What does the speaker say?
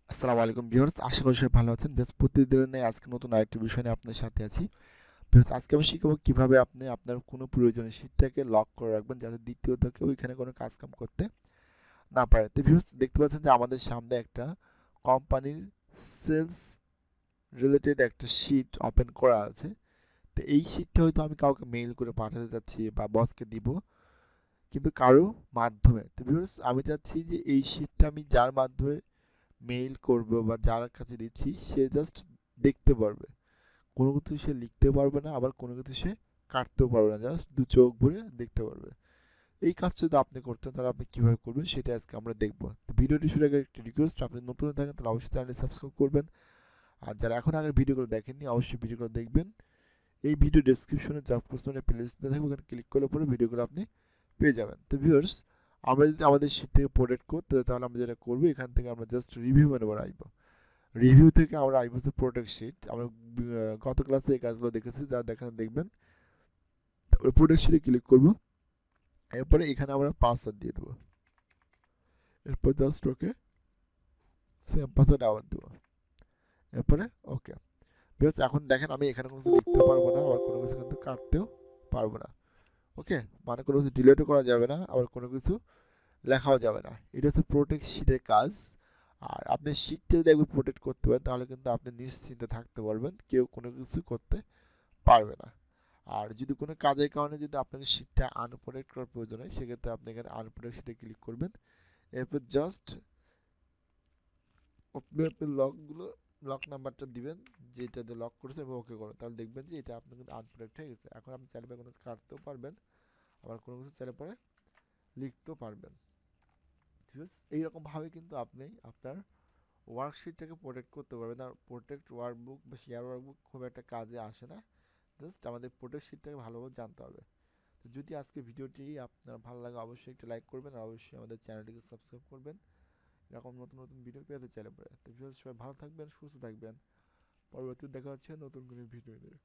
আসসালামু আলাইকুম ভিউয়ার্স, আশা করি সবাই ভালো আছেন। বেশ প্রতিদিনের ন্যায় আজকে নতুন আরেকটি বিষয় নিয়ে আপনাদের সাথে আছি। ভিউয়ার্স, আজকে আমি শিখাবো কিভাবে আপনি আপনার কোনো প্রয়োজনীয় শীটটাকে লক করে রাখবেন যাতে দ্বিতীয়ত কেউ এখানে কোনো কাজকাম করতে না পারে। তো ভিউয়ার্স, দেখতে পাচ্ছেন যে আমাদের সামনে একটা কোম্পানির সেলস রিলেটেড একটা শীট ওপেন করা আছে। তো এই শীটটা হয়তো আমি কাউকে মেইল করে পাঠাতে যাচ্ছি বা বসকে দিব, কিন্তু কারো মাধ্যমে। তো ভিউয়ার্স, আমি চাচ্ছি যে এই শীটটা আমি যার মাধ্যমে মেইল করব বা যার কাছে দিচ্ছি সে জাস্ট দেখতে পারবে, কোনো কিছু সে লিখতে পারবে না, আবার কোনো কিছু সে কাটতেও পারবে না, জাস্ট দু চোখ ভরে দেখতে পারবে। এই কাজটা যদি আপনি করতেন তাহলে আপনি কীভাবে করবেন সেটা আজকে আমরা দেখব। তো ভিডিওটি শুরু আগে একটি রিকোয়েস্ট, আপনি নতুন হয়ে থাকেন তাহলে অবশ্যই চ্যানেলটি সাবস্ক্রাইব করবেন, আর যারা এখন আগের ভিডিওগুলো দেখেননি অবশ্যই ভিডিওগুলো দেখবেন। এই ভিডিও ডেসক্রিপশনে যা প্রশ্নের প্লেলিস্ট দেওয়া থাকবে ওখানে ক্লিক করলে পরে ভিডিওগুলো আপনি পেয়ে যাবেন। তো ভিউয়ার্স, আমরা যদি আমাদের শীট থেকে প্রোটেক্ট করতে হয়, তাহলে আমরা যেটা করবো এখান থেকে আমরা জাস্ট রিভিউ মেনুবার আসবো। রিভিউ থেকে আমরা আসবো হচ্ছে প্রোটেক্ট শিট। আমরা গত ক্লাসে এই কাজগুলো দেখেছি, যা দেখেন দেখবেন। তারপরে প্রোটেক্ট শিটে ক্লিক করবো, এরপরে এখানে আমরা পাসওয়ার্ড দিয়ে দেবো, এরপর জাস্ট ওকে সেম পাসওয়ার্ড আবার দেবো, এরপরে ওকে। বিকজ এখন দেখেন আমি এখানে কোনো কিছু লিখতে পারবো না, আবার কোনো কিছু কিন্তু কাটতেও পারবো না। ওকে, মানে কোনো কিছু ডিলিটও করা যাবে না, আবার কোনো কিছু লেখাও যাবে না। এটা হচ্ছে প্রোটেক্ট শিটের কাজ। আর আপনি শিটটা যদি একবার প্রোটেক্ট করতে পারেন তাহলে কিন্তু আপনি নিশ্চিন্তে থাকতে পারবেন, কেউ কোনো কিছু করতে পারবে না। আর যদি কোনো কাজের কারণে যদি আপনাকে শিটটা আনপ্রোটেক্ট করার প্রয়োজন হয় সেক্ষেত্রে আপনি এখানে আনপ্রোটেক্ট শিটে ক্লিক করবেন, এরপর জাস্ট আপনি আপনার লক নাম্বারটা দিবেন, যেটা দিয়ে লক করেছে এবং ওকে করুন, তাহলে দেখবেন যে এটা আপনার কিন্তু আনপ্রোটেক্ট হয়ে গেছে। এখন আপনি চাইলে কোনো কিছু কাটতেও পারবেন, আবার কোনো কিছু চাইলে পরে লিখতেও পারবেন। ঠিক আছে, এইরকমভাবে কিন্তু আপনি আপনার ওয়ার্কশিটটাকে প্রোটেক্ট করতে পারবেন। আর প্রোটেক্ট ওয়ার্কবুক বা শেয়ার ওয়ার্কবুক খুব একটা কাজে আসে না, জাস্ট আমাদের প্রোটেক্ট শিটটাকে ভালোভাবে জানতে হবে। তো যদি আজকে ভিডিওটি আপনার ভালো লাগে অবশ্যই একটা লাইক করবেন, আর অবশ্যই আমাদের চ্যানেলটিকে সাবস্ক্রাইব করবেন এরকম নতুন নতুন ভিডিও পেতে চাইলে পরে। তো সবাই ভালো থাকবেন, সুস্থ থাকবেন, পরবর্তীতে দেখা হচ্ছে নতুন কোনো ভিডিও নিয়ে।